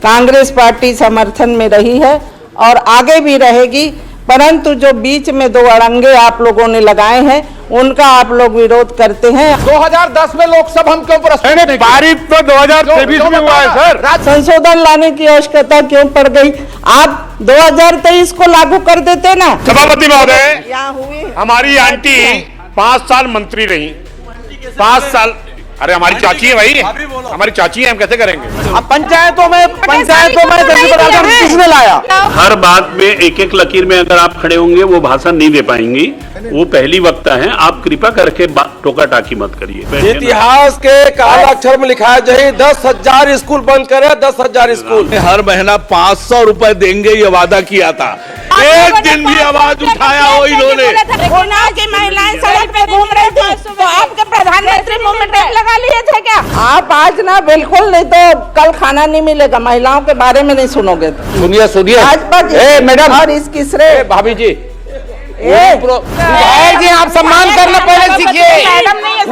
Congress party समर्थन में रही है और आगे भी रहेगी, परंतु जो बीच में दो अड़ंगे आप लोगों ने लगाए हैं उनका आप लोग विरोध करते हैं। 2010 में लोकसभा हम क्यों पारित तो 2023 में हुआ है सर। संशोधन लाने की आवश्यकता क्यों पड़ गई? आप 2023 को लागू कर देते ना। सभापति महोदय, यहाँ हुई हमारी आंटी 5 साल मंत्री रही, 5 साल। अरे हमारी चाची है भाई, हमारी चाची है, हम कैसे करेंगे? अब पंचायतों में किसने लाया? हर बात में एक एक लकीर में अगर आप खड़े होंगे वो भाषण नहीं दे पाएंगी। वो पहली वक्ता है, आप कृपा करके टोका टाकी मत करिए। इतिहास के काला अक्षर में लिखा है जय 10,000 स्कूल बंद करे, 10,000 स्कूल। हर महीना 500 रुपए देंगे ये वादा किया था, एक दिन भी आवाज उठाया हो इन्होंने। कोरोना की महिलाएं सड़क पे घूम रही थी तो आपके प्रधानमंत्री मुंह में टेप लगा लिए थे क्या? आप आज ना बिल्कुल, नहीं तो कल खाना नहीं मिलेगा। महिलाओं के बारे में नहीं सुनोगे तो सुनिए आज मैडम और इसकी श्रेय भाभी जी, जी आप सम्मान करना पहले सीखिए,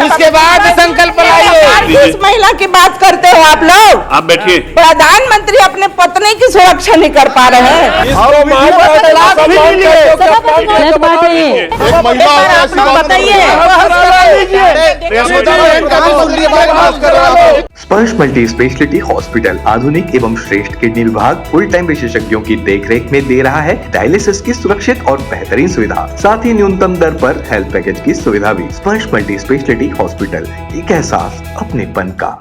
उसके बाद संकल्प लाइए। किस महिला की बात करते हो आप लोग? आप बैठिए। प्रधानमंत्री अपने पत्नी की सुरक्षा नहीं कर पा रहे हैं। स्पर्श मल्टी स्पेशलिटी हॉस्पिटल आधुनिक एवं श्रेष्ठ किडनी विभाग फुल टाइम विशेषज्ञों की देखरेख में दे रहा है डायलिसिस की सुरक्षित और बेहतरीन सुविधा, साथ ही न्यूनतम दर पर हेल्थ पैकेज की सुविधा भी। स्पर्श मल्टी स्पेशलिटी हॉस्पिटल, एक एहसास अपनेपन का।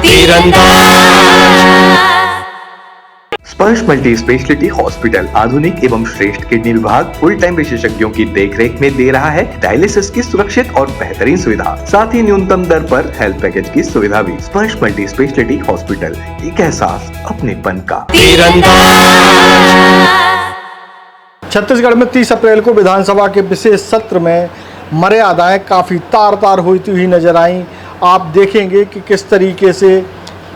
स्पर्श मल्टी स्पेशलिटी हॉस्पिटल आधुनिक एवं श्रेष्ठ किडनी विभाग फुल टाइम विशेषज्ञों की देखरेख में दे रहा है डायलिसिस की सुरक्षित और बेहतरीन सुविधा, साथ ही न्यूनतम दर पर हेल्थ पैकेज की सुविधा भी। स्पर्श मल्टी स्पेशलिटी हॉस्पिटल, एक एहसास अपनेपन का। छत्तीसगढ़ में 30 अप्रैल को विधानसभा के विशेष सत्र में मर्यादाएं काफ़ी तार तार होती हुई नजर आईं। आप देखेंगे कि किस तरीके से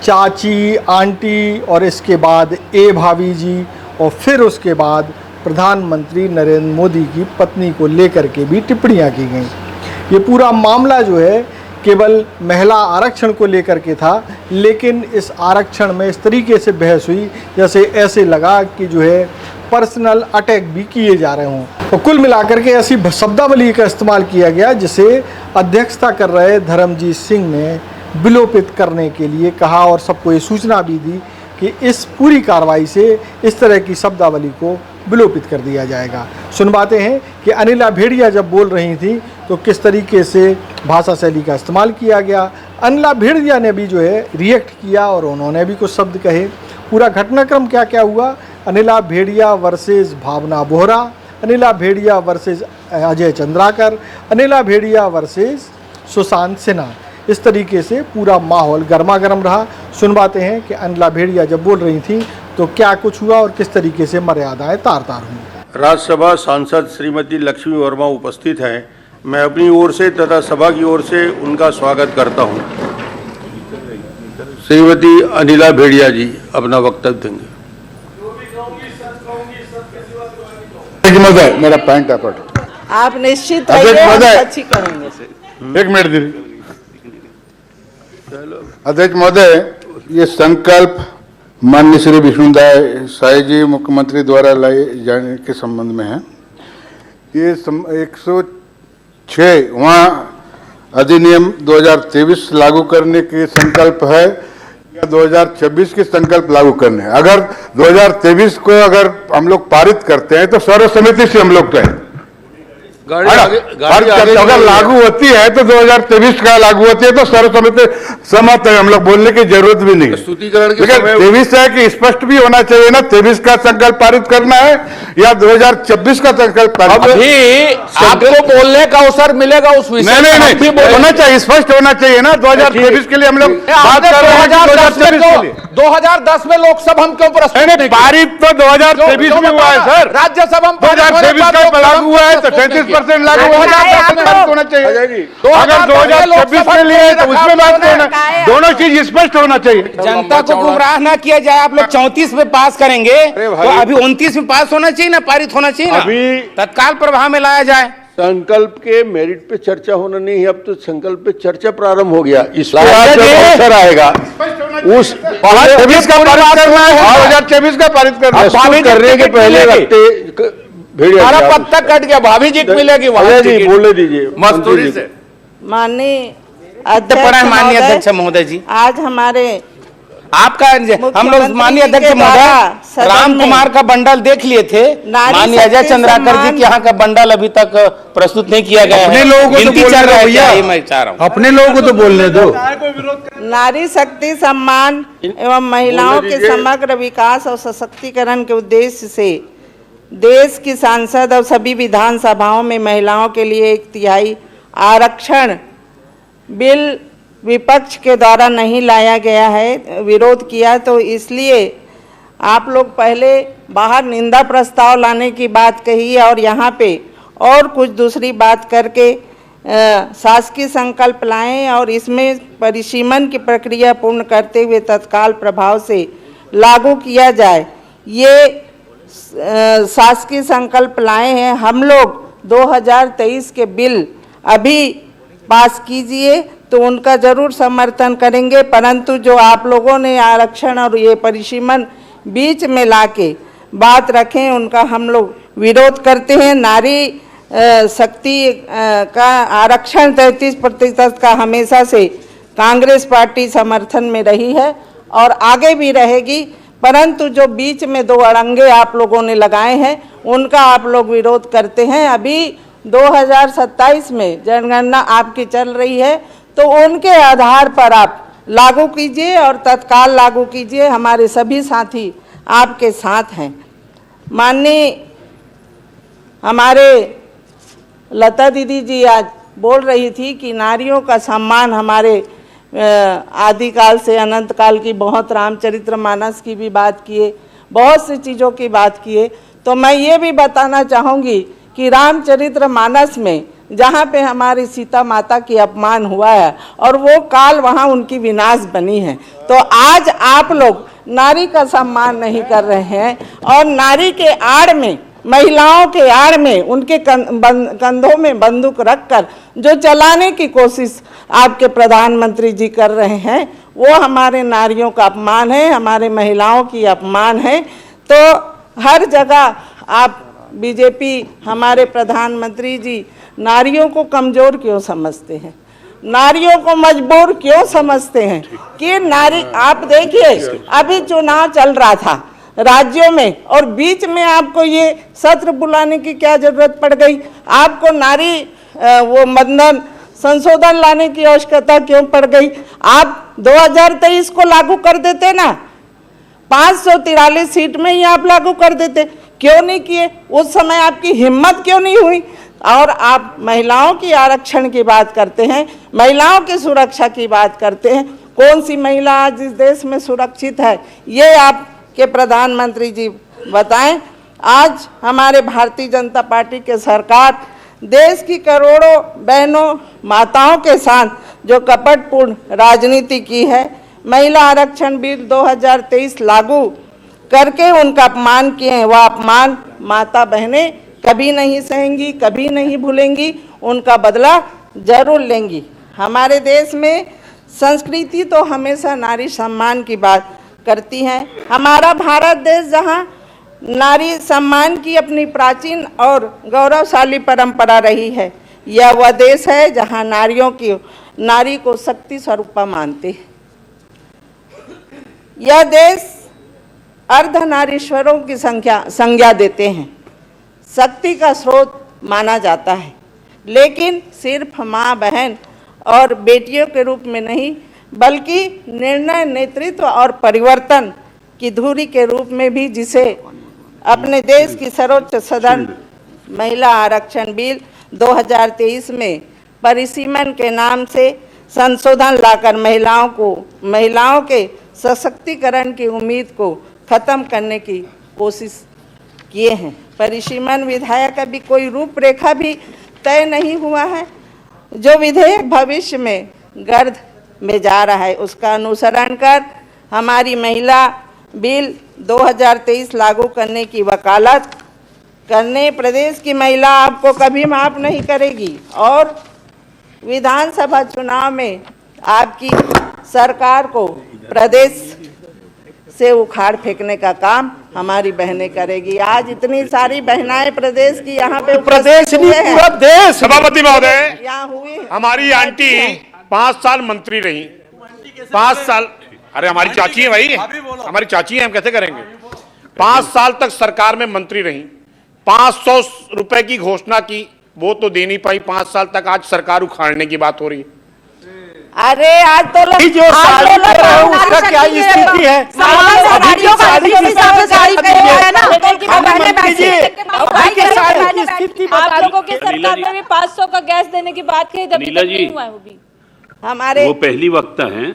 चाची, आंटी और इसके बाद भाभी जी और फिर उसके बाद प्रधानमंत्री नरेंद्र मोदी की पत्नी को लेकर के भी टिप्पणियां की गईं। ये पूरा मामला जो है केवल महिला आरक्षण को लेकर के था, लेकिन इस आरक्षण में इस तरीके से बहस हुई जैसे ऐसे लगा कि जो है पर्सनल अटैक भी किए जा रहे हों। तो कुल मिलाकर के ऐसी शब्दावली का इस्तेमाल किया गया जिसे अध्यक्षता कर रहे धर्मजीत सिंह ने विलोपित करने के लिए कहा और सबको ये सूचना भी दी कि इस पूरी कार्रवाई से इस तरह की शब्दावली को विलोपित कर दिया जाएगा। सुनवाते हैं कि अनिला भेड़िया जब बोल रही थी तो किस तरीके से भाषा शैली का इस्तेमाल किया गया। अनिला भेड़िया ने भी जो है रिएक्ट किया और उन्होंने भी कुछ शब्द कहे। पूरा घटनाक्रम क्या क्या हुआ, अनिला भेड़िया वर्सेस भावना बोहरा, अनिला भेड़िया वर्सेस अजय चंद्राकर, अनिला भेड़िया वर्सेस सुशांत सिन्हा, इस तरीके से पूरा माहौल गर्मा गर्म रहा। सुनवाते हैं कि अनिला भेड़िया जब बोल रही थी तो क्या कुछ हुआ और किस तरीके से मर्यादाएं तार तार हुई। राज्यसभा सांसद श्रीमती लक्ष्मी वर्मा उपस्थित हैं। मैं अपनी ओर से तथा सभा की ओर से उनका स्वागत करता हूं। श्रीमती अनिला भेड़िया जी अपना वक्तव्य देंगे। महोदय, मेरा पैंट आप निश्चित अच्छी करेंगे। एक मिनट दीजिए। अध्यक्ष महोदय, ये संकल्प माननीय श्री विष्णुदाय साई जी मुख्यमंत्री द्वारा लाए जाने के संबंध में है। ये 106 वहाँ अधिनियम 2023 लागू करने के संकल्प है या 2026 के संकल्प लागू करने। अगर 2023 को अगर हम लोग पारित करते हैं तो सर्वसम्मति से हम लोग कहें, अगर लागू होती है तो 2023 का लागू होती है तो सर्वसम्मति सहमत है, हम लोग बोलने की जरूरत भी नहीं। स्तुतिकरण के 23 है कि स्पष्ट भी होना चाहिए ना, 23 का संकल्प पारित करना है या 2026 का संकल्प पारित। अभी आपको बोलने का अवसर मिलेगा उस विषय में। नहीं होना चाहिए, स्पष्ट होना चाहिए ना। 2023 के लिए हम लोग बात कर रहे हैं। 2010 में लोकसभा हम क्यों पारित तो 2023 में हुआ है सर। राज्यसभा 2023 का लागू हुआ है तो 33% लागू होना चाहिए। अगर 2026 के लिए तो उसमें बात होना, दोनों चीज स्पष्ट होना चाहिए। जनता को गुमराह ना किया जाए। आप लोग 34 में पास करेंगे तो अभी 29 में पास होना चाहिए ना, पारित होना चाहिए ना, तत्काल प्रभाव में लाया जाए। संकल्प के मेरिट पे चर्चा होना नहीं है, अब तो संकल्प पे चर्चा प्रारंभ हो गया। इस बार जब अवसर आएगा उस 2024 का पारित करना है, 2024 का पारित करना है। करने के पहले रखते हमारा पत्ता कट गया, भाभी जी को मिलेगी वहां जी, बोले दीजिए मस्तूरी से। माननीय माननीय अध्यक्ष महोदय जी, आज हमारे आपका हम लोग माननीय अध्यक्ष महोदय राम कुमार का बंडल देख लिए थे, माननीय अजय चंद्राकर जी के यहाँ का बंडल अभी तक प्रस्तुत नहीं किया गया है। अपने लोगों को तो बोलने दो भैया, मैं चाह रहा हूँ अपने लोगों को तो बोलने दो। नारी शक्ति सम्मान एवं महिलाओं के समग्र विकास और सशक्तिकरण के उद्देश्य से देश की सांसद और सभी विधानसभाओं में महिलाओं के लिए 1/3 आरक्षण बिल विपक्ष के द्वारा नहीं लाया गया है, विरोध किया। तो इसलिए आप लोग पहले बाहर निंदा प्रस्ताव लाने की बात कही और यहाँ पे और कुछ दूसरी बात करके शासकीय संकल्प लाएं और इसमें परिसीमन की प्रक्रिया पूर्ण करते हुए तत्काल प्रभाव से लागू किया जाए। ये शासकीय संकल्प लाए हैं हम लोग। 2023 के बिल अभी पास कीजिए तो उनका जरूर समर्थन करेंगे, परंतु जो आप लोगों ने आरक्षण और ये परिसीमन बीच में लाके बात रखें उनका हम लोग विरोध करते हैं। नारी शक्ति का आरक्षण 33% का हमेशा से कांग्रेस पार्टी समर्थन में रही है और आगे भी रहेगी, परंतु जो बीच में 2 अड़ंगे आप लोगों ने लगाए हैं उनका आप लोग विरोध करते हैं। अभी 2027 में जनगणना आपकी चल रही है तो उनके आधार पर आप लागू कीजिए और तत्काल लागू कीजिए। हमारे सभी साथी आपके साथ हैं। माननीय हमारे लता दीदी जी आज बोल रही थी कि नारियों का सम्मान हमारे आदिकाल से अनंत काल की, बहुत रामचरितमानस की भी बात किए, बहुत सी चीज़ों की बात किए। तो मैं ये भी बताना चाहूँगी कि रामचरितमानस में जहाँ पे हमारी सीता माता की अपमान हुआ है और वो काल वहाँ उनकी विनाश बनी है, तो आज आप लोग नारी का सम्मान नहीं कर रहे हैं और नारी के आड़ में, महिलाओं के आड़ में उनके कंधों में बंदूक रखकर जो चलाने की कोशिश आपके प्रधानमंत्री जी कर रहे हैं वो हमारे नारियों का अपमान है, हमारे महिलाओं की अपमान है। तो हर जगह आप बीजेपी, हमारे प्रधानमंत्री जी नारियों को कमज़ोर क्यों समझते हैं, नारियों को मजबूर क्यों समझते हैं कि नारी। आप देखिए अभी चुनाव चल रहा था राज्यों में और बीच में आपको ये सत्र बुलाने की क्या जरूरत पड़ गई? आपको नारी वो बंधन संशोधन लाने की आवश्यकता क्यों पड़ गई? आप 2023 को लागू कर देते ना, 543 सीट में ही आप लागू कर देते, क्यों नहीं किए? उस समय आपकी हिम्मत क्यों नहीं हुई? और आप महिलाओं की आरक्षण की बात करते हैं, महिलाओं की सुरक्षा की बात करते हैं। कौन सी महिला आज इस देश में सुरक्षित है ये आपके प्रधानमंत्री जी बताएं। आज हमारे भारतीय जनता पार्टी के सरकार देश की करोड़ों बहनों माताओं के साथ जो कपटपूर्ण राजनीति की है, महिला आरक्षण बिल 2023 लागू करके उनका अपमान किए हैं, वह अपमान माता बहनें कभी नहीं सहेंगी, कभी नहीं भूलेंगी, उनका बदला जरूर लेंगी। हमारे देश में संस्कृति तो हमेशा नारी सम्मान की बात करती है। हमारा भारत देश जहां नारी सम्मान की अपनी प्राचीन और गौरवशाली परंपरा रही है, यह वह देश है जहां नारी को शक्ति स्वरूपा मानते हैं। यह देश अर्धनारीश्वरों की संज्ञा देते हैं, शक्ति का स्रोत माना जाता है, लेकिन सिर्फ माँ, बहन और बेटियों के रूप में नहीं बल्कि निर्णय, नेतृत्व और परिवर्तन की धुरी के रूप में भी, जिसे अपने देश की सर्वोच्च सदन महिला आरक्षण बिल 2023 में परिसीमन के नाम से संशोधन लाकर महिलाओं के सशक्तिकरण की उम्मीद को खत्म करने की कोशिश किए हैं। परिसीमन विधेयक का भी कोई रूपरेखा भी तय नहीं हुआ है। जो विधेयक भविष्य में गर्भ में जा रहा है उसका अनुसरण कर हमारी महिला बिल 2023 लागू करने की वकालत करने प्रदेश की महिला आपको कभी माफ नहीं करेगी और विधानसभा चुनाव में आपकी सरकार को प्रदेश से उखाड़ फेंकने का काम हमारी बहनें करेगी। आज इतनी सारी बहनाएं प्रदेश की यहाँ पे प्रदेश नहीं पूरा देश। सभापति महोदय, यहाँ हुई हमारी आंटी 5 साल मंत्री रही, 5 साल। अरे हमारी चाची है भाई, हमारी चाची है, हम कैसे करेंगे? 5 साल तक सरकार में मंत्री रही, 500 रुपए की घोषणा की, वो तो दे नहीं पाई 5 साल तक। आज सरकार उखाड़ने की बात हो रही है। अरे आज तो जो उसका क्या स्थिति है? आप लोगों की सरकार में भी 500 का गैस देने की बात कही, तभी तक नहीं हुआ है वो भी। हमारे वो पहली वक्ता हैं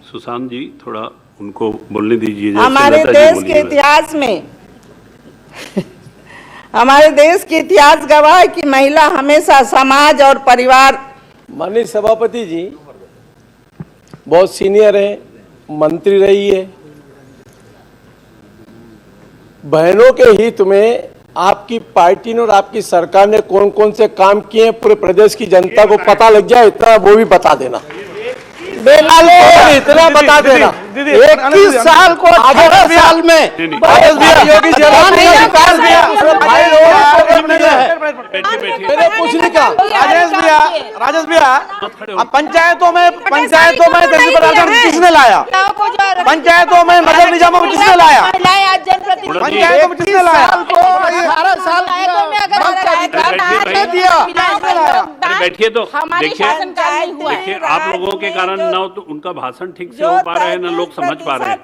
सुशांत जी, थोड़ा उनको बोलने दीजिए। हमारे देश के इतिहास में हमारे देश के इतिहास गवाह है कि महिला हमेशा समाज और परिवार। माननीय सभापति जी बहुत सीनियर है, मंत्री रही है। बहनों के हित में आपकी पार्टी ने और आपकी सरकार ने कौन कौन से काम किए हैं पूरे प्रदेश की जनता को पता लग जाए, इतना वो भी बता देना। इतना बता देना। 21 साल को 18 साल में पूछने का राजेश भैया, अब पंचायतों में किसने लाया? पंचायतों में नगर निजामों को किसने लाया? पंचायतों में किसने लाया? 18 साल बैठिए तो देखिए आप लोगों के कारण ना तो उनका भाषण ठीक से हो पा रहा है, ना लोग समझ पा रहे हैं।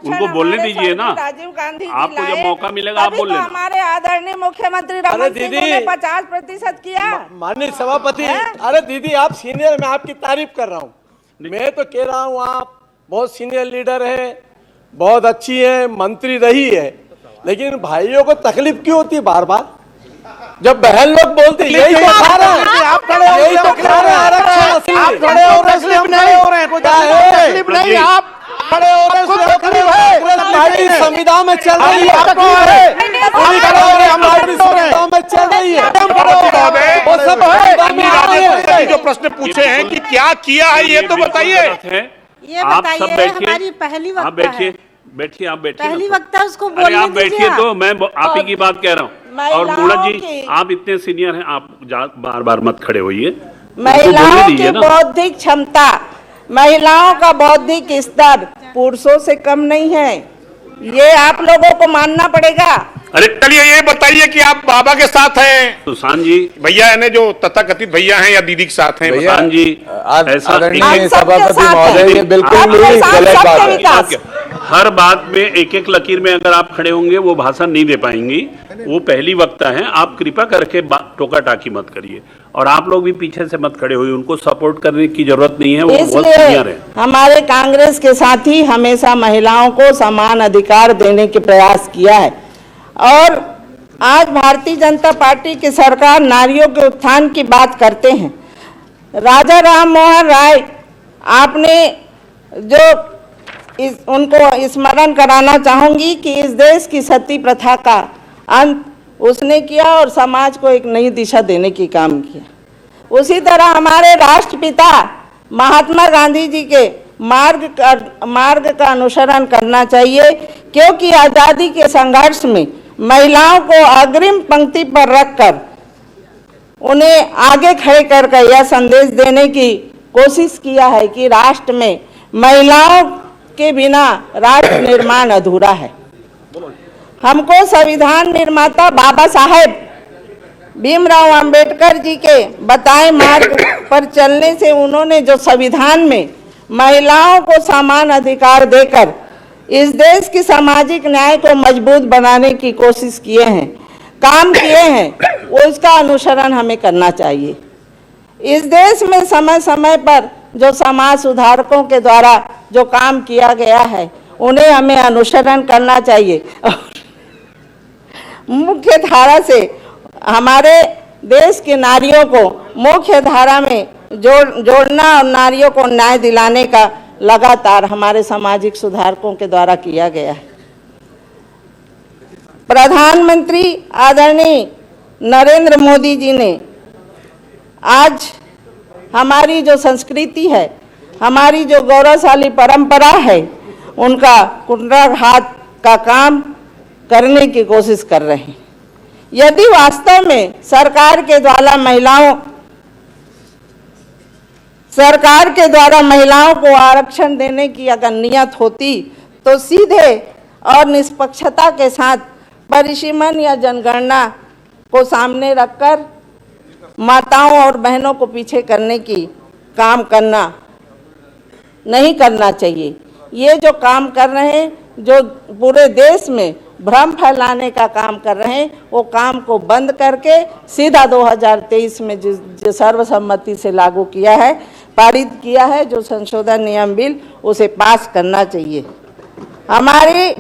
उनको बोलने दीजिए ना, आपको जब मौका मिलेगा आप बोल लेना। हमारे आदरणीय मुख्यमंत्री रमन सिंह ने 50% किया। माननीय सभापति, अरे दीदी आप सीनियर, मैं आपकी तारीफ कर रहा हूँ। मैं तो कह रहा हूँ आप बहुत सीनियर लीडर है, बहुत अच्छी है, मंत्री रही है, लेकिन भाइयों को तकलीफ क्यों होती है बार बार? जब बहन लोग बोलते यही तो खा रहे हैं, आप खड़े हो रहे हैं, आप खड़े हो रहे हैं, नहीं हो रहे हैं, तकलीफ नहीं, आप खड़े हो रहे हैं, पार्टी संविधान में चल रही है, पूरी संविधान में चल रही है, वो सब है। जो प्रश्न पूछे हैं कि क्या किया है ये तो बताइए। आप सब बैठिए, हमारी पहली वक्ता आप बैठिए, बैठिए आप बैठिए, पहली वक्ता उसको अरे आप बैठिए तो मैं आप ही की बात कह रहा हूँ। और मूड़ा जी आप इतने सीनियर हैं, आप बार बार मत खड़े होइए। महिलाओं की बौद्धिक क्षमता, महिलाओं का बौद्धिक स्तर पुरुषों से कम नहीं है, ये आप लोगों को मानना पड़ेगा। अरे चलिए ये बताइए कि आप बाबा के साथ हैं? सुशांत जी भैया है जो तथाकथित भैया हैं या दीदी के साथ हैं? सुशांत जी सभापति महोदय बिल्कुल गलत बात है। हर बात में एक एक लकीर में अगर आप खड़े होंगे वो भाषण नहीं दे पाएंगी। वो पहली वक्ता है, आप कृपा करके टोका टाकी मत करिए और आप लोग भी पीछे से मत खड़े होइए। उनको सपोर्ट करने की जरूरत नहीं है, वो बहुत सीनियर है। हमारे कांग्रेस के साथी हमेशा महिलाओं को समान अधिकार देने के प्रयास किया है और आज भारतीय जनता पार्टी की सरकार नारियों के उत्थान की बात करते हैं। राजा राम मोहन राय, आपने जो उनको स्मरण कराना चाहूंगी कि इस देश की सती प्रथा का अंत उसने किया और समाज को एक नई दिशा देने की काम किया। उसी तरह हमारे राष्ट्रपिता महात्मा गांधी जी के मार्ग का अनुसरण करना चाहिए, क्योंकि आज़ादी के संघर्ष में महिलाओं को अग्रिम पंक्ति पर रखकर उन्हें आगे खड़े करके यह संदेश देने की कोशिश किया है कि राष्ट्र में महिलाओं के बिना राष्ट्र निर्माण अधूरा है। हमको संविधान निर्माता बाबा साहेब भीमराव अंबेडकर जी के बताए मार्ग पर चलने से उन्होंने जो संविधान में महिलाओं को समान अधिकार देकर इस देश की सामाजिक न्याय को मजबूत बनाने की कोशिश किए हैं, काम किए हैं, वो इसका अनुसरण हमें करना चाहिए। इस देश में समय समय पर जो समाज सुधारकों के द्वारा जो काम किया गया है उन्हें हमें अनुसरण करना चाहिए। मुख्य धारा से हमारे देश की नारियों को मुख्य धारा में जोड़ना और नारियों को न्याय दिलाने का लगातार हमारे सामाजिक सुधारकों के द्वारा किया गया है। प्रधानमंत्री आदरणीय नरेंद्र मोदी जी ने आज हमारी जो संस्कृति है, हमारी जो गौरवशाली परंपरा है, उनका कुंठाघात का काम करने की कोशिश कर रहे हैं। यदि वास्तव में सरकार के द्वारा महिलाओं को आरक्षण देने की अगर नियत होती तो सीधे और निष्पक्षता के साथ परिसीमन या जनगणना को सामने रखकर माताओं और बहनों को पीछे करने की काम करना नहीं करना चाहिए। ये जो काम कर रहे हैं, जो पूरे देश में भ्रम फैलाने का काम कर रहे हैं, वो काम को बंद करके सीधा 2023 में जो सर्वसम्मति से लागू किया है, पारित किया है, जो संशोधन नियम बिल, उसे पास करना चाहिए। हमारे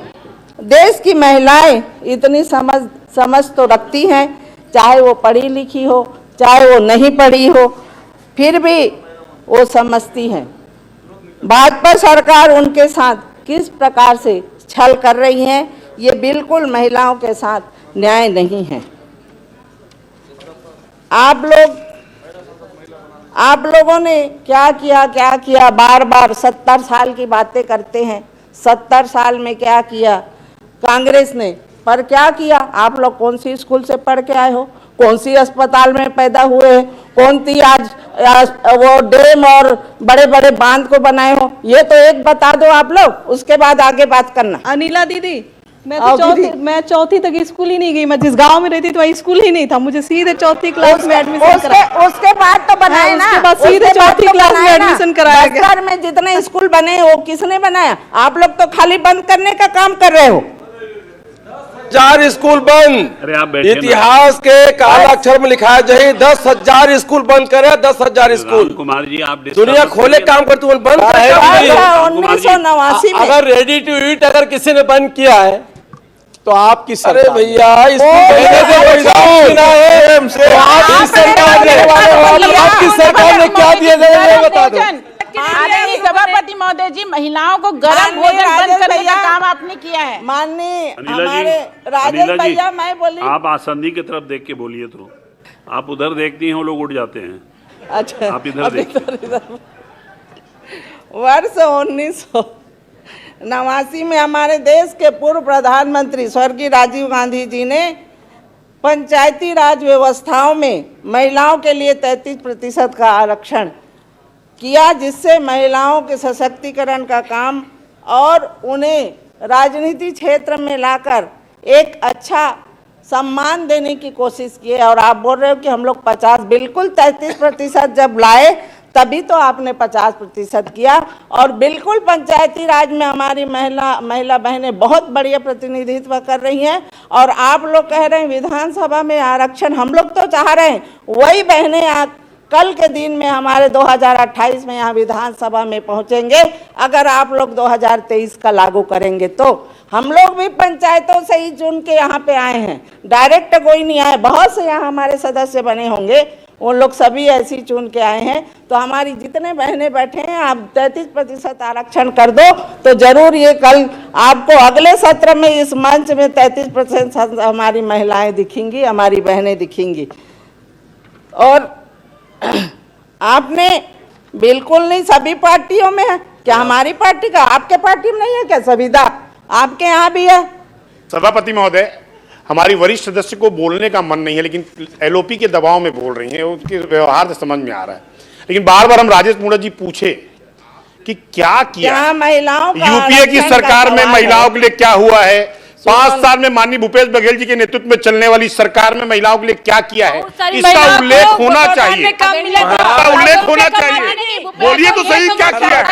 देश की महिलाएं इतनी समझ तो रखती हैं, चाहे वो पढ़ी लिखी हो, चाहे वो नहीं पढ़ी हो, फिर भी वो समझती हैं भाजपा सरकार उनके साथ किस प्रकार से छल कर रही है। ये बिल्कुल महिलाओं के साथ न्याय नहीं है। आप लोगों ने क्या किया, बार बार 70 साल की बातें करते हैं। 70 साल में क्या किया कांग्रेस ने? पर क्या किया? आप लोग कौन सी स्कूल से पढ़ के आए हो? कौन सी अस्पताल में पैदा हुए हैं? कौन सी आज वो डैम और बड़े बड़े बांध को बनाए हो? ये तो एक बता दो आप लोग, उसके बाद आगे बात करना। अनिला दीदी, मैं चौथी तक स्कूल ही नहीं गई। मैं जिस गांव में रहती तो वही स्कूल ही नहीं था। मुझे सीधे चौथी क्लास में एडमिशन कराया। उसके बाद तो बनाए ना, उसके बाद सीधे चौथी क्लास में एडमिशन कराया गया। बस्तर में जितने स्कूल बने वो किसने बनाया? आप लोग तो खाली बंद करने का काम कर रहे हो। 10,000 स्कूल बंद, अरे आप बैठिए ना। इतिहास के काला अक्षर में लिखा है 10,000 स्कूल बंद करे, 10,000 स्कूल। कुमार जी, आप दुनिया खोले काम करते हुए बंद करे। 1989 में अगर रेडी टू ईट अगर किसी ने बंद किया है तो आपकी सरकार। अरे भैया, आपकी सरकार ने क्या दिया बता दो। आदरणीय सभापति महोदय जी, महिलाओं को गर्म भोजन बंद करने का काम आपने किया है। माननीय हमारे राजेश भैया, मैं बोली, आप आसंदी की तरफ देख के बोलिए। तो आप उधर देखती हैं, वो लोग उठ जाते हैं। अच्छा, आप इधर देखिए। वर्ष 1989 में हमारे देश के पूर्व प्रधानमंत्री स्वर्गीय राजीव गांधी जी ने पंचायती राज व्यवस्थाओं में महिलाओं के लिए 33% का आरक्षण किया, जिससे महिलाओं के सशक्तिकरण का काम और उन्हें राजनीति क्षेत्र में लाकर एक अच्छा सम्मान देने की कोशिश की है। और आप बोल रहे हो कि हम लोग 50, बिल्कुल 33% जब लाए तभी तो आपने 50% किया। और बिल्कुल पंचायती राज में हमारी महिला बहनें बहुत बढ़िया प्रतिनिधित्व कर रही हैं। और आप लोग कह रहे हैं विधानसभा में आरक्षण, हम लोग तो चाह रहे हैं वही बहनें कल के दिन में हमारे 2028 में यहाँ विधानसभा में पहुँचेंगे। अगर आप लोग 2023 का लागू करेंगे तो हम लोग भी पंचायतों से ही चुन के यहाँ पे आए हैं, डायरेक्ट कोई नहीं आए। बहुत से यहाँ हमारे सदस्य बने होंगे, वो लोग सभी ऐसी चुन के आए हैं। तो हमारी जितने बहनें बैठे हैं, आप 33% आरक्षण कर दो तो जरूर ये कल आपको अगले सत्र में इस मंच में 33% हमारी महिलाएं दिखेंगी, हमारी बहनें दिखेंगी। और आपने बिल्कुल नहीं, सभी पार्टियों में है क्या? हमारी पार्टी का आपके पार्टी में नहीं है क्या? संविदा आपके यहाँ भी है। सभापति महोदय, हमारी वरिष्ठ सदस्य को बोलने का मन नहीं है, लेकिन एलओपी के दबाव में बोल रही हैं, उनके व्यवहार से समझ में आ रहा है। लेकिन बार बार हम राजेश मूणत जी पूछे कि क्या किया महिलाओं का यूपीए की सरकार में, महिलाओं के लिए क्या हुआ है? 5 साल में माननीय भूपेश बघेल जी के नेतृत्व में चलने वाली सरकार में महिलाओं के लिए क्या किया है, इसका उल्लेख होना चाहिए। इसका उल्लेख होना चाहिए। बोलिए तो सही, क्या किया है?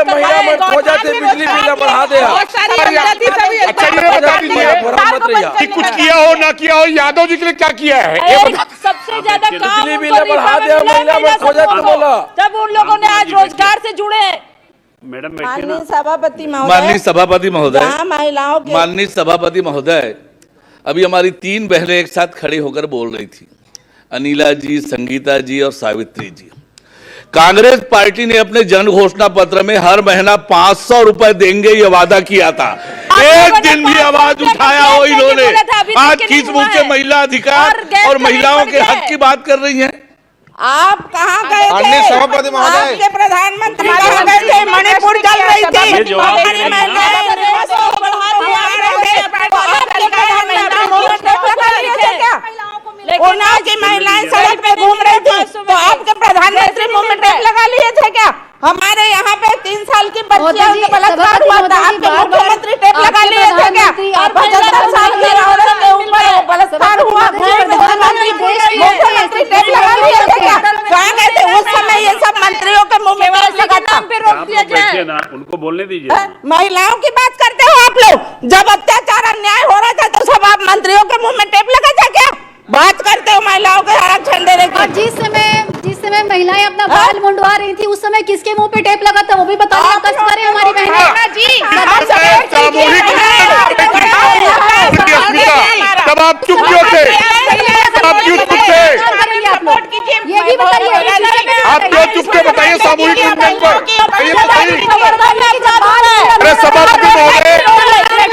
महिला मत खो जाते, बिजली बिल बढ़ा दे। अच्छा, ये बता दीजिए कि कुछ किया हो ना किया हो, यादव जी के लिए क्या किया है? सबसे ज्यादा काम बिजली बिल बढ़ा दे, महिला मत खो जाते बोला। तब उन लोगों ने आज रोजगार से जुड़े। मैडम, माननीय सभापति महोदय, माननीय सभापति महोदय, महिलाओं के माननीय सभापति महोदय, अभी हमारी 3 बहनें एक साथ खड़ी होकर बोल रही थी, अनिला जी, संगीता जी और सावित्री जी। कांग्रेस पार्टी ने अपने जन घोषणा पत्र में हर महीना 500 रुपए देंगे ये वादा किया था। एक दिन भी आवाज उठाया हो इन्होंने? आज किस मुंह से महिला अधिकार और महिलाओं के हक की बात कर रही हैं? आप कहाँ गए थे? सभापति महोदय, आपके प्रधानमंत्री कहाँ गए थे? मणिपुर चल रही थी। उन्नाव की महिलाएं सड़क पे घूम रही थी तो आपके प्रधानमंत्री मुंह में टेप लगा लिए थे क्या? हमारे यहाँ पे 3 साल की बच्चियों का बलात्कार हुआ था, आपके मुख्यमंत्री टेप लगा लिए थे क्या? 75 साल की औरत के ऊपर बलात्कार हुआ, मुख्यमंत्री टेप लगा लिए थे क्या? कहाँ गए थे उस समय? ये सब मंत्रियों के मुंह में टेप लगा था। बैठिए ना, उनको बोलने दीजिए। महिलाओं की बात करते हो आप लोग? जब अत्याचार अन्याय हो रहा था तो सब आप मंत्रियों के मुंह में टेप लगा था क्या? बात करते हो महिलाओं के आरक्षण देने की। और जिस समय महिलाएं अपना बाल मुंडवा रही थी उस समय किसके मुंह पे टेप लगा था वो भी बताइए। आप कष्ट करें हमारी बहनें। तब आप चुप क्यों थे? आप क्यों चुप थे? ये भी बताइए। आप क्यों चुप थे? बताइए सामूहिक निंदन पर ये बताइए। अरे सभापति महोदय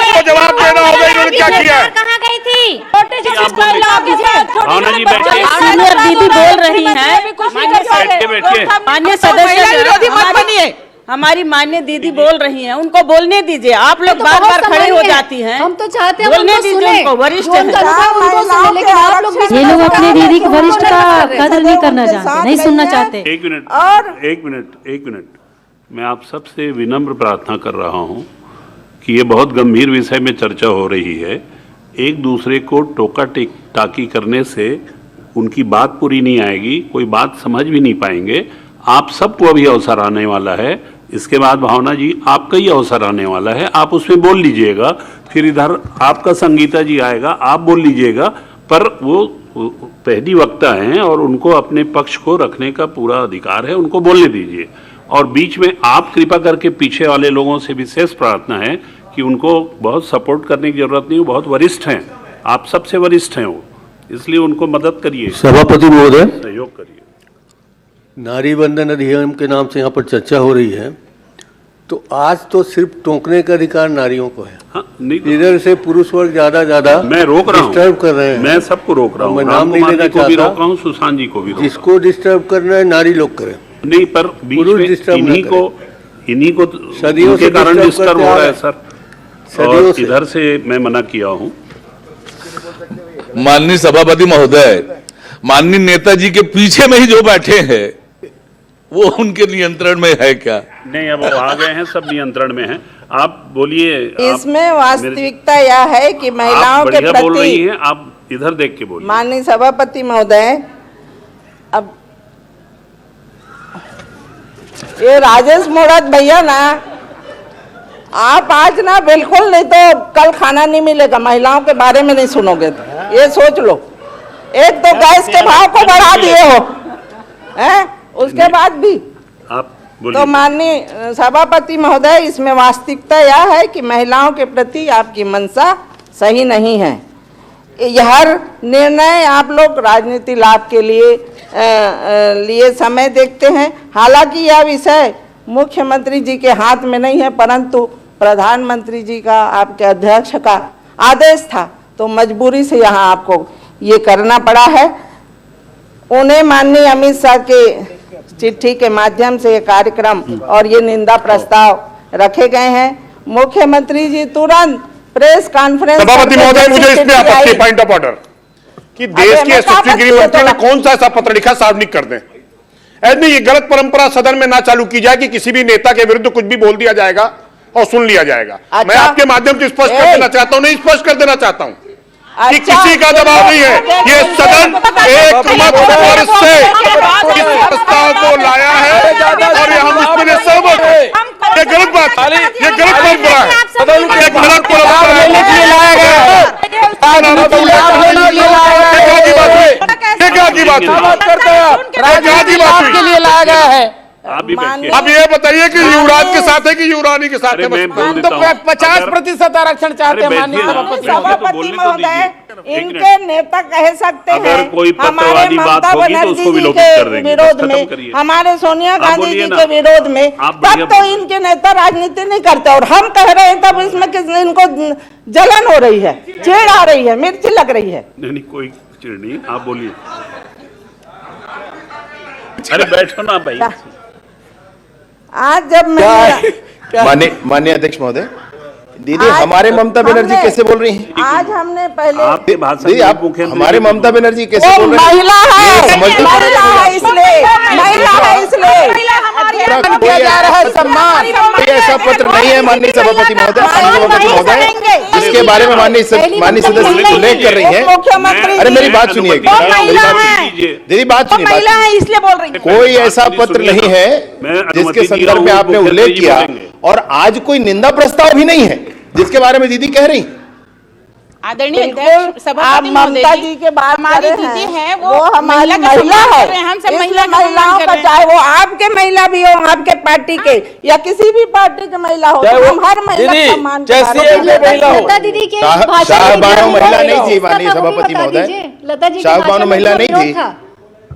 को जवाब देना होगा, इन्होंने क्या किया? कहाँ गई थी? भावना जी बैठिए। सीनियर दीदी बोल रही हैं। बैठिए। मान्य सदस्य हमारी मान्य दीदी बोल रही हैं, उनको बोलने दीजिए। आप लोग बार बार खड़े हो जाती हैं। हम तो चाहते हैं बोलने दीजिए उनको, वरिष्ठ हैं। लेकिन आप लोग ये लोग अपने दीदी के वरिष्ठ का कदर नहीं करना चाहते, नहीं सुनना चाहते। एक मिनट मैं आप सबसे विनम्र प्रार्थना कर रहा हूं कि ये बहुत गंभीर विषय में चर्चा हो रही है। एक दूसरे को टोका टाकी करने से उनकी बात पूरी नहीं आएगी, कोई बात समझ भी नहीं पाएंगे। आप सबको अभी अवसर आने वाला है, इसके बाद भावना जी आपका ही अवसर आने वाला है, आप उसमें बोल लीजिएगा। फिर इधर आपका संगीता जी आएगा, आप बोल लीजिएगा। पर वो पहली वक्ता हैं और उनको अपने पक्ष को रखने का पूरा अधिकार है, उनको बोलने दीजिए। और बीच में आप कृपा करके पीछे वाले लोगों से विशेष प्रार्थना है कि उनको बहुत सपोर्ट करने की जरूरत नहीं, वो बहुत वरिष्ठ हैं, आप सबसे वरिष्ठ हैं वो, इसलिए उनको मदद करिए, सभापति महोदय, सहयोग करिए। नारी बंधन अधिनियम के नाम से यहाँ पर चर्चा हो रही है, तो आज तो सिर्फ टोकने का अधिकार नारियों को है। हाँ, नहीं इधर से पुरुष वर्ग ज्यादा मैं रोक रहा हूँ, डिस्टर्ब कर रहे हैं। मैं सबको रोक रहा हूँ, मैं नाम नहीं लेना को भी रोक रहा हूँ, सुशांत जी को भी रोक रहा हूँ। जिसको डिस्टर्ब करना है नारी लोग करें, नहीं पर बीच में इन्हीं को सदियों के से कारण डिस्टर्ब हो रहा है सर, सदियों और से। इधर से मैं मना किया हूँ। माननीय सभापति महोदय, माननीय नेताजी के पीछे में ही जो बैठे हैं वो उनके नियंत्रण में है क्या? नहीं, अब वो आ गए हैं, सब नियंत्रण में हैं। आप बोलिए। इसमें वास्तविकता यह है कि महिलाओं के प्रति बोल रही हैं, आप इधर देख के बोलिए। माननीय सभापति महोदय, अब ये राजेश मोड़त भैया ना, आप आज ना बिल्कुल नहीं तो कल खाना नहीं मिलेगा, महिलाओं के बारे में नहीं सुनोगे तो ये सोच लो। एक तो गैस के भाव को बढ़ा दिए हो, हैं? उसके बाद भी आप बोलिए। तो माननीय सभापति महोदय, इसमें वास्तविकता यह है कि महिलाओं के प्रति आपकी मंशा सही नहीं है। हर निर्णय आप लोग राजनीति लाभ के लिए समय देखते हैं। हालांकि यह विषय मुख्यमंत्री जी के हाथ में नहीं है, परंतु प्रधानमंत्री जी का, आपके अध्यक्ष का आदेश था, तो मजबूरी से यहाँ आपको ये करना पड़ा है। उन्हें माननीय अमित शाह के चिट्ठी के माध्यम से ये कार्यक्रम और ये निंदा प्रस्ताव रखे गए हैं। मुख्यमंत्री जी तुरंत प्रेस कॉन्फ्रेंस। सभापति महोदय, मुझे इसमें आपत्ति, पॉइंट ऑफ ऑर्डर, कि देश के यशस्वी गृह मंत्री ने कौन सा ऐसा पत्र लिखा सार्वजनिक कर दें। ऐसी ये गलत परंपरा सदन में ना चालू की जाए कि किसी भी नेता के विरुद्ध कुछ भी बोल दिया जाएगा और सुन लिया जाएगा। मैं आपके माध्यम से स्पष्ट कर देना चाहता हूं, नहीं स्पष्ट कर देना चाहता हूं कि किसी का दबाव नहीं है। ये सदन एक मत वर्ष से इस प्रस्ताव को लाया है और ये हम उसके लिए सहमत हैं। ये गलत बात, ये गलत परंपरा है, ये गलत परंपरा है। क्या की बात हुई? के लिए लाया गया है। आप भी बैठिए। अब ये बताइए कि युवराज के साथ है कि युवरानी के साथ अरे है? मैं बस- बोल हम देता तो हूं। 50% आरक्षण चाहते हैं अरे माननीय बैठिए ना, सभापति। बैठिए। सभापति बोलने तो महोदय, दीजिए। एक इनके नेता कह सकते हैं अगर कोई हमारे पत्रवादी बात ममता होगी तो बनर्जी उसको जी विलोपित के कर देंगे। विरोध बस खत्म में, करिए। हमारे सोनिया आप गांधी बोलिए जी ना। के विरोध में, आप तब बढ़िया तो बोलिए। इनके नेता राजनीति नहीं करते और हम कह रहे हैं तब इसमें इनको जलन हो रही है, चिढ़ आ रही है, मिर्ची लग रही है। नहीं कोई चिढ़ नहीं, आप बोलिए। अरे बैठो ना भाई। आज जब मैं माननीय अध्यक्ष महोदय, दीदी आज हमारे ममता बनर्जी हमने- कैसे बोल रही हैं? आज हमने पहले आपके भाषण दीदी में आप मुख्यमंत्री हमारे जी ममता बनर्जी कैसे वो बोल रही हैं? महिला है, ये समझ तो महिला है इसलिए, महिला है इसलिए दिया जा रहा है सम्मान। कोई ऐसा पत्र नहीं है माननीय सभापति महोदय, सभापति महोदय, जिसके बारे में माननीय सदस्य उल्लेख कर रही है। मुख्यमंत्री अरे मेरी जी, बात सुनिएगा, वो मेरी महिला बात है। सुनिए। दीदी बात सुनिए, महिला है इसलिए बोल रही हूँ। कोई ऐसा पत्र नहीं है मैं अनुमति जिसके दे रहा संदर्भ में हूं, आपने मुख्यमंत्री उल्लेख जी किया, बोलेंगे। और आज कोई निंदा प्रस्ताव भी नहीं है जिसके बारे में दीदी कह रही। आदरणीय बिल्कुल, अध्यक्ष आप सभापति ममता महोदय जी के बात हमारी कर रहे दीदी हैं, है, वो हमारी महिला का महिला सम्मान है, कर रहे हैं, हम सब इसलिए महिला का महिलाओं सम्मान कर का, रहे हैं। चाहे वो आपके महिला भी हो, आपके पार्टी के या किसी भी पार्टी के महिला हो, तो हम हर महिला का सम्मान कर रहे हैं। लता दीदी के शाहबानो महिला नहीं थी माननीय सभापति महोदय, लता जी शाहबानो महिला नहीं थी।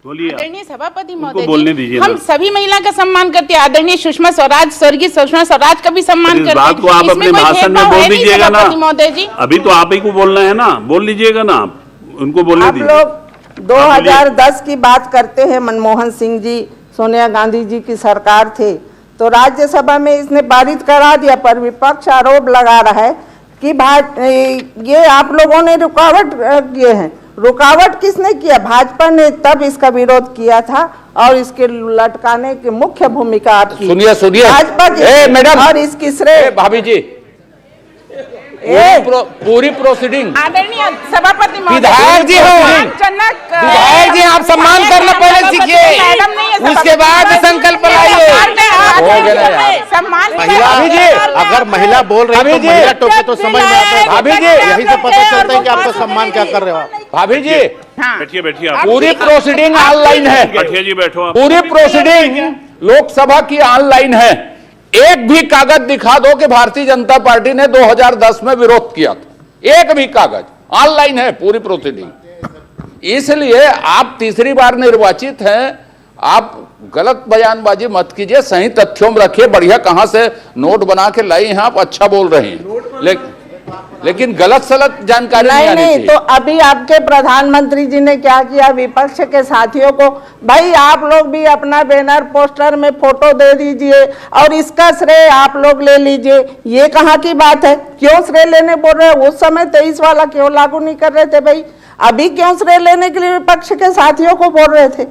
बोलिए। आदरणीय सभापति उनको महोदय बोलने जी, दीजिए हम ना। सभी महिला का सम्मान करते हैं। आदरणीय सुषमा स्वराज, स्वर्गीय सुषमा स्वराज का भी सम्मान इस करते हैं। बात को आप इसमें अपने कोई भाषण में भेदभाव बोल है नहीं, दीजिएगा ना। सभापति महोदय जी। अभी तो आप ही को बोलना है ना, बोल लीजिएगा ना आप, उनको बोलने आप दीजिए। लोग 2010 की बात करते हैं, मनमोहन सिंह जी, सोनिया गांधी जी की सरकार थे, तो राज्यसभा में इसने पारित करा दिया, पर विपक्ष आरोप लगा रहा है कि ये आप लोगों ने रुकावट किए हैं। रुकावट किसने किया? भाजपा ने तब इसका विरोध किया था और इसके लटकाने की मुख्य भूमिका आपकी, सुनिए भाजपा की, मैडम, और इसकी श्रेय भाभी जी, पूरी प्रोसीडिंग आदरणीय सभापति महोदय, विधायक जी हो, विधायक जी आप सम्मान करना पहले सीखिए, उसके बाद संकल्प लाइए। हो गया ना यार। सम्मान भाभी जी, अगर महिला बोल रही है तो महिला टोके तो समझ में आता है। भाभी जी, यही से पता चलता है कि आपका सम्मान क्या कर रहे हो आप। भाभी जी, बैठिए बैठिए आप। पूरी प्रोसीडिंग ऑनलाइन है, बैठिए जी, बैठो आप। पूरी प्रोसीडिंग लोकसभा की ऑनलाइन है। एक भी कागज दिखा दो कि भारतीय जनता पार्टी ने 2010 में विरोध किया था, एक भी कागज ऑनलाइन है पूरी प्रोसीडिंग। इसलिए आप तीसरी बार निर्वाचित हैं, आप गलत बयानबाजी मत कीजिए, सही तथ्यों में रखिए। बढ़िया कहां से नोट बना के लाई हैं आप, अच्छा बोल रहे हैं, लेकिन गलत सलत जानकारी नहीं आनी नहीं, चाहिए। तो अभी आपके प्रधानमंत्री जी ने क्या किया, विपक्ष के साथियों को, भाई आप लोग भी अपना बैनर पोस्टर में फोटो दे दीजिए और इसका श्रेय आप लोग ले लीजिए। ये कहाँ की बात है? क्यों श्रेय लेने बोल रहे हैं? उस समय 23 वाला क्यों लागू नहीं कर रहे थे भाई? अभी क्यों श्रेय लेने के लिए विपक्ष के साथियों को बोल रहे थे?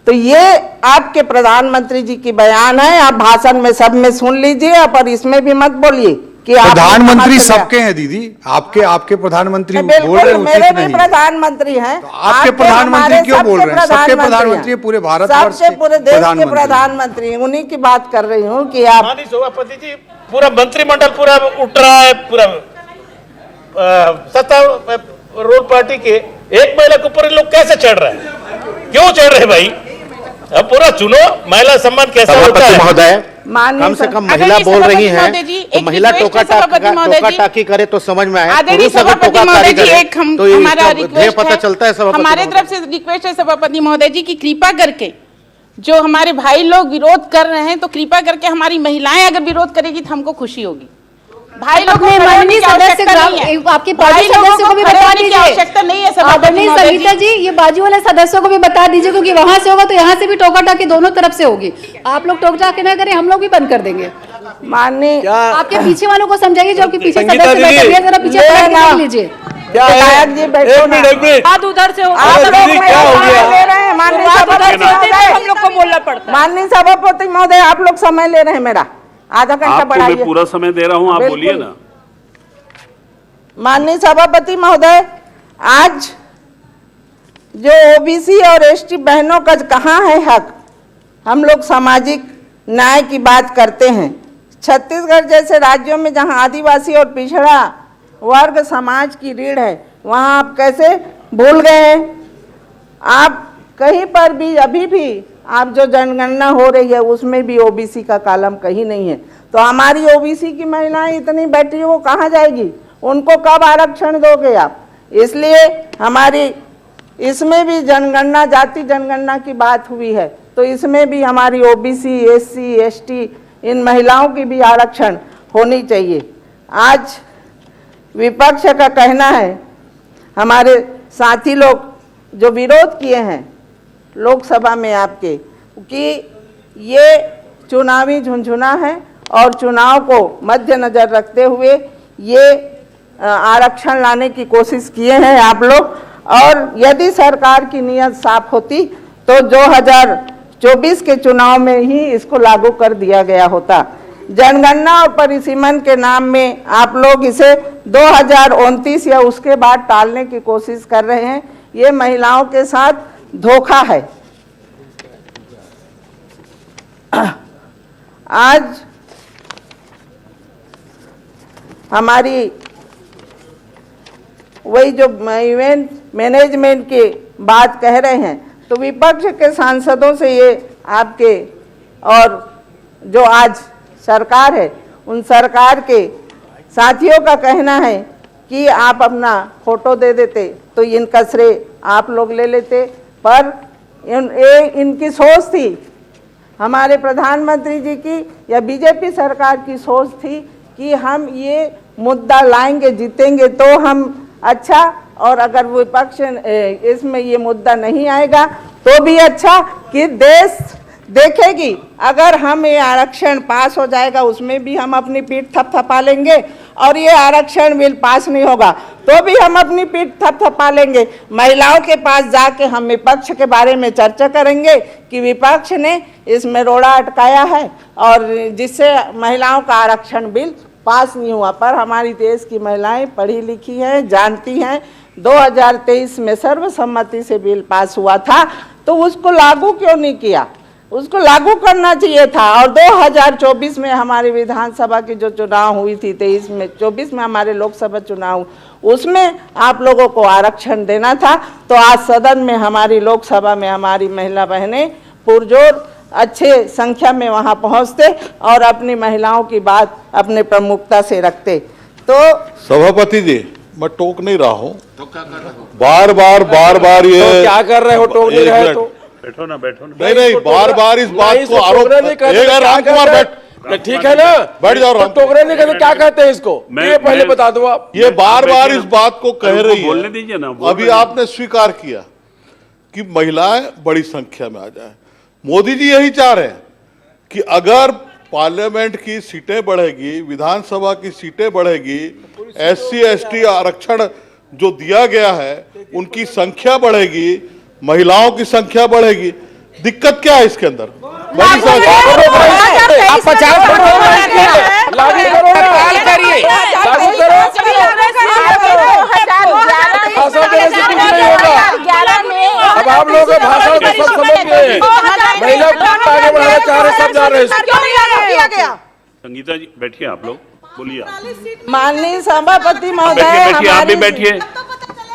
तो ये आपके प्रधानमंत्री जी की बयान है, आप भाषण में सब में सुन लीजिए, पर इसमें भी मत बोलिए कि प्रधानमंत्री सबके हैं दीदी, आपके प्रधानमंत्री बोल रहे हैं मेरे उचित भी नहीं। प्रधानमंत्री हैं। आपके प्रधानमंत्री क्यों बोल रहे हैं? सबके प्रधानमंत्री, पूरे भारतवर्ष सबसे, पूरे देश के प्रधानमंत्री। प्रधानमंत्री, उन्हीं की बात कर रही हूँ कि आप माननीय सभापति जी, पूरा मंत्रिमंडल पूरा उठ रहा है, पूरा सत्तारूढ़ पार्टी के एक महिला के ऊपर लोग कैसे चढ़ रहे हैं? क्यों चढ़ रहे भाई? अब पूरा चुनो, महिला सम्मान कैसा होता है? महोदय, माननीय कम से कम महिला बोल रही हैं, तो महिला टोका टाकी करे तो समझ में आए। आदरणीय सभापति महोदय जी, एक हमारा रिक्वेस्ट पता चलता है सभापति हमारे तरफ से रिक्वेस्ट है सभापति महोदय जी की कृपा करके जो हमारे भाई लोग विरोध कर रहे हैं, तो कृपा करके हमारी महिलाएं अगर विरोध करेगी तो हमको खुशी होगी। भाई लोग अपने माननीय सदस्य आपके पार्टी सदस्यों को भी बता दीजिए, आवश्यकता नहीं है आदरणीय सविता जी, ये बाजू वाले सदस्यों को भी बता दीजिए, क्योंकि वहां से होगा तो यहाँ से भी टोका टाकी दोनों तरफ से होगी। आप लोग टोक टाकी ना करें, हम लोग भी बंद कर देंगे। माननीय आपके पीछे वालों को समझाइए, जो आपके पीछे सदस्य बैठे हैं, जरा पीछे देख लीजिए। विधायक जी बैठो ना, हाथ उधर से आप लोग समय ले रहे हैं। माननीय सभापति महोदय, हम लोग को बोलना पड़ता है। माननीय सभापति महोदय, आप लोग समय ले रहे हैं मेरा, आधा घंटा आपको मैं बढ़ाइए। पूरा समय दे रहा हूं, आप बोलिए ना। माननीय सभापति महोदय, आज जो ओबीसी और एसटी बहनों का कहाँ है हक? हम लोग सामाजिक न्याय की बात करते हैं। छत्तीसगढ़ जैसे राज्यों में जहाँ आदिवासी और पिछड़ा वर्ग समाज की रीढ़ है, वहाँ आप कैसे भूल गए हैं? आप कहीं पर भी अभी भी आप जो जनगणना हो रही है उसमें भी ओबीसी का कॉलम कहीं नहीं है। तो हमारी ओबीसी की महिलाएं इतनी बैठी वो कहाँ जाएगी, उनको कब आरक्षण दोगे आप? इसलिए हमारी इसमें भी जनगणना, जाति जनगणना की बात हुई है, तो इसमें भी हमारी ओबीसी, एससी, एसटी, इन महिलाओं की भी आरक्षण होनी चाहिए। आज विपक्ष का कहना है, हमारे साथी लोग जो विरोध किए हैं लोकसभा में आपके, कि ये चुनावी झुंझुना है और चुनाव को मद्देनजर रखते हुए ये आरक्षण लाने की कोशिश किए हैं आप लोग। और यदि सरकार की नीयत साफ होती तो 2024 के चुनाव में ही इसको लागू कर दिया गया होता। जनगणना और परिसीमन के नाम में आप लोग इसे 2029 या उसके बाद टालने की कोशिश कर रहे हैं। ये महिलाओं के साथ धोखा है। आज हमारी वही जो इवेंट मैनेजमेंट की बात कह रहे हैं, तो विपक्ष के सांसदों से ये आपके और जो आज सरकार है उन सरकार के साथियों का कहना है कि आप अपना फोटो दे देते तो इनका श्रेय आप लोग ले लेते, पर इनकी सोच थी, हमारे प्रधानमंत्री जी की या बीजेपी सरकार की सोच थी कि हम ये मुद्दा लाएंगे, जीतेंगे तो हम अच्छा, और अगर विपक्ष इसमें ये मुद्दा नहीं आएगा तो भी अच्छा, कि देश देखेगी अगर हम ये आरक्षण पास हो जाएगा उसमें भी हम अपनी पीठ थपथपा लेंगे, और ये आरक्षण बिल पास नहीं होगा तो भी हम अपनी पीठ थपथपा लेंगे। महिलाओं के पास जाके हम विपक्ष के बारे में चर्चा करेंगे कि विपक्ष ने इसमें रोड़ा अटकाया है और जिससे महिलाओं का आरक्षण बिल पास नहीं हुआ। पर हमारी देश की महिलाएं पढ़ी लिखी हैं, जानती हैं 2023 में सर्वसम्मति से बिल पास हुआ था, तो उसको लागू क्यों नहीं किया? उसको लागू करना चाहिए था। और 2024 में हमारी विधानसभा की जो चुनाव हुई थी, 23 में 24 में हमारे लोकसभा चुनाव, उसमें आप लोगों को आरक्षण देना था। तो आज सदन में हमारी लोकसभा में हमारी महिला बहनें पुरजोर अच्छे संख्या में वहां पहुंचते और अपनी महिलाओं की बात अपने प्रमुखता से रखते। तो सभापति जी, मैं टोक नहीं रहा हूँ, बार बार ये तो क्या कर रहे हो? टोक नहीं रहे तो बैठो ना। नहीं, बार इस बात को आरोप राम कुमार बैठ, ठीक है ना, बैठ जाओ। तो टोकरे नहीं कहते, क्या कहते हैं इसको? ये पहले बता दो आप। ये बार इस बात को कह रही है, बोलने दीजिए ना। अभी आपने स्वीकार किया कि महिलाएं बड़ी संख्या में आ जाए। मोदी जी यही चाह रहे हैं कि अगर पार्लियामेंट की सीटें बढ़ेगी, विधानसभा की सीटें बढ़ेगी, SC ST आरक्षण जो दिया गया है उनकी संख्या बढ़ेगी, महिलाओं की संख्या बढ़ेगी। दिक्कत क्या है इसके अंदर? बड़ी अब आप लोग भाषा को सब समझ गए, महिला आगे बढ़ाना चाह रहे, सब जा रहे हैं। संगीता जी बैठिए, आप लोग बोलिए। माननीय सभापति महोदय, आप भी बैठिए,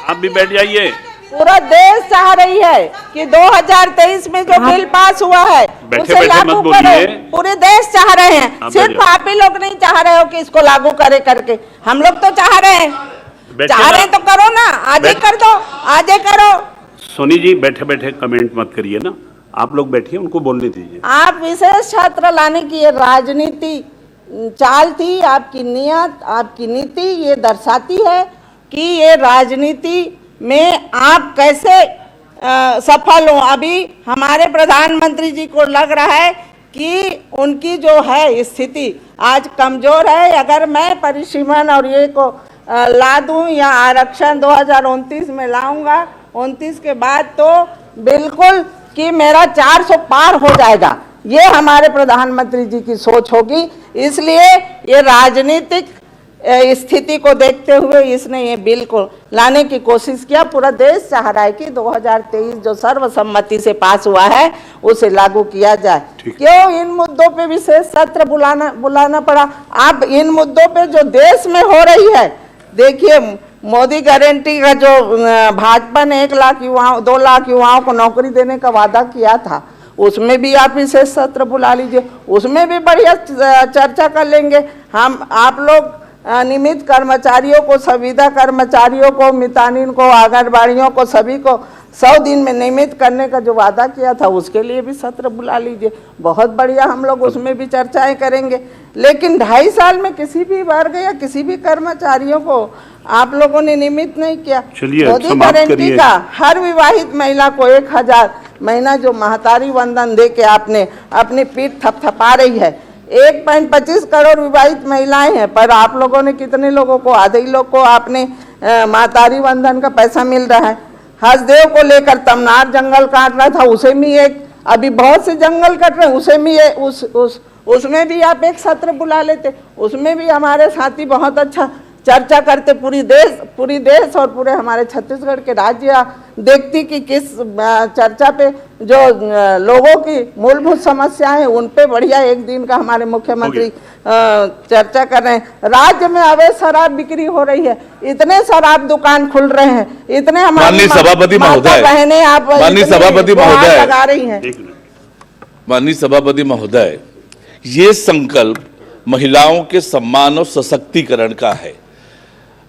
आप भी बैठ जाइए। पूरा देश चाह रही है कि 2023 में जो बिल पास हुआ है उसे लागू करो। पूरे देश चाह रहे हैं, सिर्फ आप ही लोग नहीं चाह रहे हो कि इसको लागू करे करके, हम लोग तो चाह रहे हैं। चाह रहे हैं तो करो ना, आज ही कर दो, आज ही करो। सोनी जी बैठे बैठे कमेंट मत करिए ना, आप लोग बैठिए, उनको बोलने दीजिए। आप विशेष छात्र लाने की ये राजनीति चाल थी, आपकी नियत, आपकी नीति ये दर्शाती है कि ये राजनीति में आप कैसे सफल हो। अभी हमारे प्रधानमंत्री जी को लग रहा है कि उनकी जो है स्थिति आज कमजोर है। अगर मैं परिसीमन और ये को ला दूं या आरक्षण 2029 में लाऊंगा, 29 के बाद तो बिल्कुल कि मेरा 400 पार हो जाएगा, ये हमारे प्रधानमंत्री जी की सोच होगी। इसलिए ये राजनीतिक स्थिति को देखते हुए इसने ये बिल को लाने की कोशिश किया। पूरा देश चाह रहा है कि 2023 जो सर्वसम्मति से पास हुआ है उसे लागू किया जाए। क्यों इन मुद्दों पे विशेष सत्र बुलाना पड़ा? आप इन मुद्दों पे जो देश में हो रही है, देखिए मोदी गारंटी का जो भाजपा ने 1 लाख युवाओं 2 लाख युवाओं को नौकरी देने का वादा किया था, उसमें भी आप विशेष सत्र बुला लीजिए, उसमें भी बढ़िया चर्चा कर लेंगे। हम आप लोग नियमित कर्मचारियों को, संविदा कर्मचारियों को, मितानिन को, आंगनबाड़ियों को, सभी को 100 दिन में नियमित करने का जो वादा किया था उसके लिए भी सत्र बुला लीजिए, बहुत बढ़िया, हम लोग उसमें भी चर्चाएं करेंगे। लेकिन 2.5 साल में किसी भी वर्ग या किसी भी कर्मचारियों को आप लोगों ने नियमित नहीं किया। मोदी गारंटी का हर विवाहित महिला को 1000 महीना जो महतारी वंदन दे के आपने अपनी पीठ थपथपा रही है। 1.25 करोड़ विवाहित महिलाएं हैं, पर आप लोगों ने कितने लोगों को, आधे ही लोग को आपने महतारी वंदन का पैसा मिल रहा है। हसदेव को लेकर तमनार जंगल काट रहा था, उसे भी एक, अभी बहुत से जंगल कट रहे हैं, उसे भी उसमें भी आप एक सत्र बुला लेते, उसमें भी हमारे साथी बहुत अच्छा चर्चा करते, पूरी देश और पूरे हमारे छत्तीसगढ़ के राज्य देखती कि किस चर्चा पे जो लोगों की मूलभूत समस्याएं हैं उन पे बढ़िया एक दिन का हमारे मुख्यमंत्री चर्चा कर रहे हैं। राज्य में अवैध शराब बिक्री हो रही है, इतने शराब दुकान खुल रहे हैं, इतने हमारे सभापति महोदय, बहनें आप सभापति महोदय लगा रही हैं। माननीय सभापति महोदय, ये संकल्प महिलाओं के सम्मान और सशक्तिकरण का है।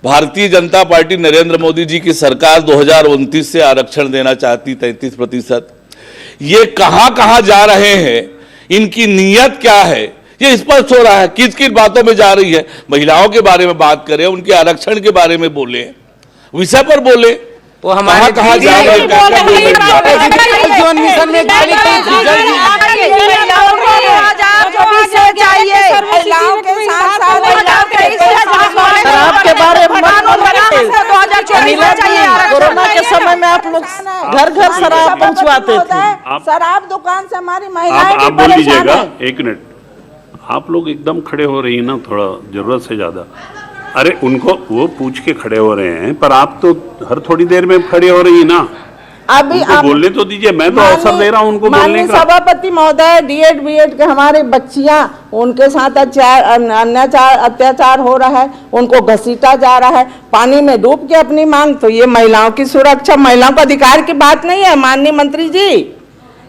भारतीय जनता पार्टी नरेंद्र मोदी जी की सरकार 2029 से आरक्षण देना चाहती 33%। ये कहां कहां जा रहे हैं, इनकी नीयत क्या है, ये स्पष्ट हो रहा है। किस किस बातों में जा रही है। महिलाओं के बारे में बात करें, उनके आरक्षण के बारे में बोले, विषय पर बोले, वो हमारे कहां जा रहे हैं। आपके बारे में कोरोना के समय में आप लोग घर घर शराब पहुंचवाते थे, शराब दुकान से हमारी महिलाएं आप बोल लीजिएगा। 1 मिनट, आप लोग एकदम खड़े हो रही हैं ना, थोड़ा जरूरत से ज्यादा। अरे उनको वो पूछ के खड़े हो रहे हैं, पर आप तो हर थोड़ी देर में खड़े हो रही है ना, अभी आप बोलने तो दीजिए। मैं तो अवसर दे रहा हूं उनको बोलने का। सभापति महोदय, डीएड बीएड के हमारे बच्चियां, उनके साथ अत्याचार हो रहा है, उनको घसीटा जा रहा है, पानी में डूब के अपनी मांग। तो ये महिलाओं की सुरक्षा, महिलाओं का अधिकार की बात नहीं है माननीय मंत्री जी,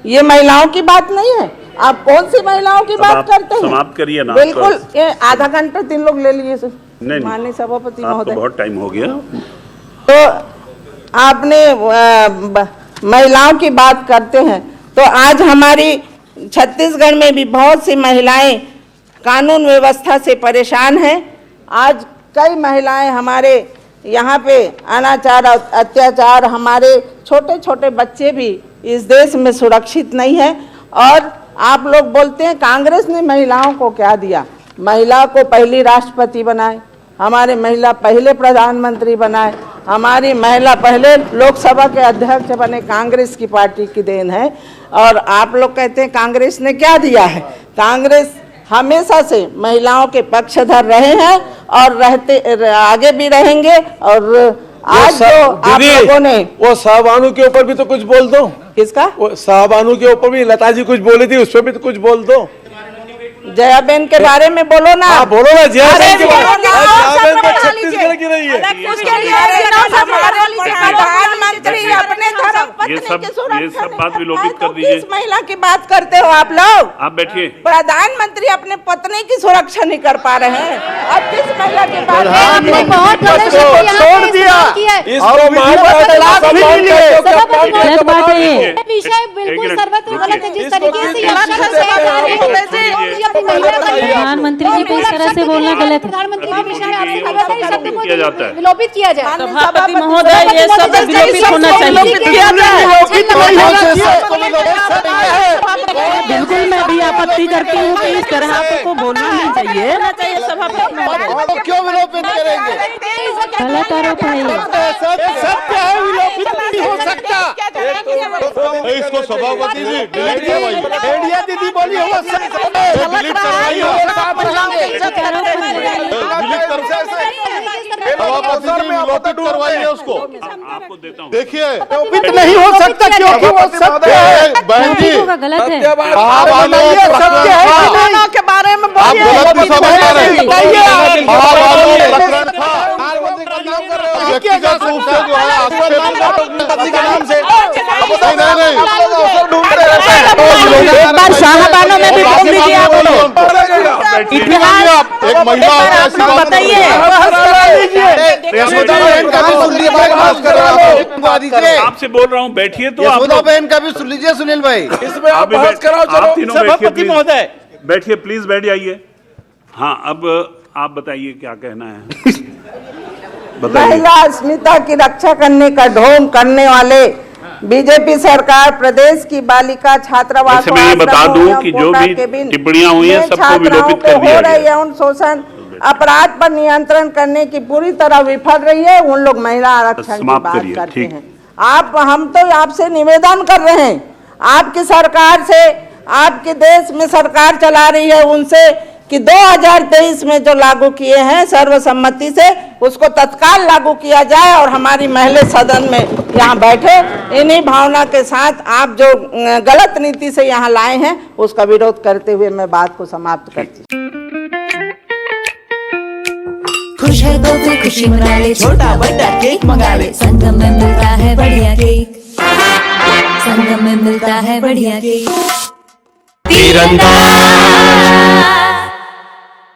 ये महिलाओं की बात नहीं है। आप कौन सी महिलाओं की बात करते हैं? समाप्त करिए ना। बिल्कुल, ये आधा घंटा 3 लोग ले लिए माननीय सभापति महोदय, बहुत टाइम हो गया। तो आपने महिलाओं की बात करते हैं, तो आज हमारी छत्तीसगढ़ में भी बहुत सी महिलाएं कानून व्यवस्था से परेशान हैं। आज कई महिलाएं हमारे यहाँ पे अनाचार अत्याचार, हमारे छोटे छोटे बच्चे भी इस देश में सुरक्षित नहीं है। और आप लोग बोलते हैं कांग्रेस ने महिलाओं को क्या दिया, महिला को पहली राष्ट्रपति बनाए, हमारे महिला पहले प्रधानमंत्री बनाए, हमारी महिला पहले लोकसभा के अध्यक्ष बने, कांग्रेस की पार्टी की देन है। और आप लोग कहते हैं कांग्रेस ने क्या दिया है। कांग्रेस हमेशा से महिलाओं के पक्षधर रहे हैं और आगे भी रहेंगे। और आज जो आप लोगों ने वो शाहबानू के ऊपर भी तो कुछ बोल दो। किसका? वो शाहबानू के ऊपर भी लता जी कुछ बोली थी, उस पर भी तो कुछ बोल दो। जयाबेन के बारे में बोलो ना। बोलो ना, जयाबेन के बारे में। जयाबेन तो छत्तीसगढ़ की रही है। प्रधानमंत्री अपने धर्म पत्नी की सुरक्षा, ये सब बात विलोपित कर दीजिए। किस महिला की बात करते हो आप लोग? आप बैठिए। प्रधानमंत्री अपने पत्नी की सुरक्षा नहीं कर पा रहे हैं, अब किस महिला की बात? छोड़ दिया विषय बिल्कुल सर्वत्र गलत है। जिस तरीके से प्रधानमंत्री जी को इस तरह से बोलना गलत है। प्रधानमंत्री के विषय में आपसे शब्द को किया जाता है, विलोपित किया जाए। सभापति महोदय, ये सब विलोपित होना चाहिए। बिल्कुल, मैं भी आपत्ति करती हूँ कि इस तरह आपको बोलना नहीं चाहिए। सभापति महोदय क्यों विलोपित करेंगे? गलत आरोप है। सत्य है, विलोपित नहीं हो सकता। इसको सभापति जी डिलीट करवाइए। दीदी बोली हो डिलीट करवाइए। सभापति जी विलोपित करवाइए उसको। आपको देता हूँ। देखिए विलोपित नहीं हो सकता क्योंकि वो सत्य है। बहन जी, गलत है। सत्य है के बारे में आप गलत नहीं समझ पा रहे हैं। प्रकरण था व्यक्तिगत रूप से जो है आक्षेप नाम से नहीं एक बार शाहबानों में भी बोल दीजिए आप लोग। इतिहास एक महिला एक बार आप लोग बताइए। आपसे बोल रहा हूँ, बैठिए तो आप यशोदा बहन का भी सुन लीजिए सुनील भाई। इसमें आप बहस कराओ, आप तीनों चलो बैठिए, सभापति please। महोदय बैठिए प्लीज, बैठ जाइए। हाँ, अब आप बताइए क्या कहना है। बताइए। महिला अस्मिता की रक्षा करने का ढोंग करने वाले बीजेपी सरकार प्रदेश की बालिका छात्रावास वैसे मैं ये बता दूं कि जो भी टिप्पणियां हुई हैं सबको विलोपित कर दिया गया। यौन शोषण अपराध पर नियंत्रण करने की पूरी तरह विफल रही है। उन लोग महिला आरक्षण की बात करते हैं। हम तो आपसे निवेदन कर रहे हैं, आपकी सरकार से, आपके देश में सरकार चला रही है उनसे कि 2023 में जो लागू किए हैं सर्वसम्मति से, उसको तत्काल लागू किया जाए और हमारी महिला सदन में यहाँ बैठे। इन्हीं भावना के साथ आप जो गलत नीति से यहाँ लाए हैं उसका विरोध करते हुए मैं बात को समाप्त करती हूँ। खुश है तो फिर खुशी मना ले, छोटा बड़ा केक मंगा ले, संगम में मिलता है बढ़िया केक, संगम में मिलता है बढ़िया केक। तीरंदाज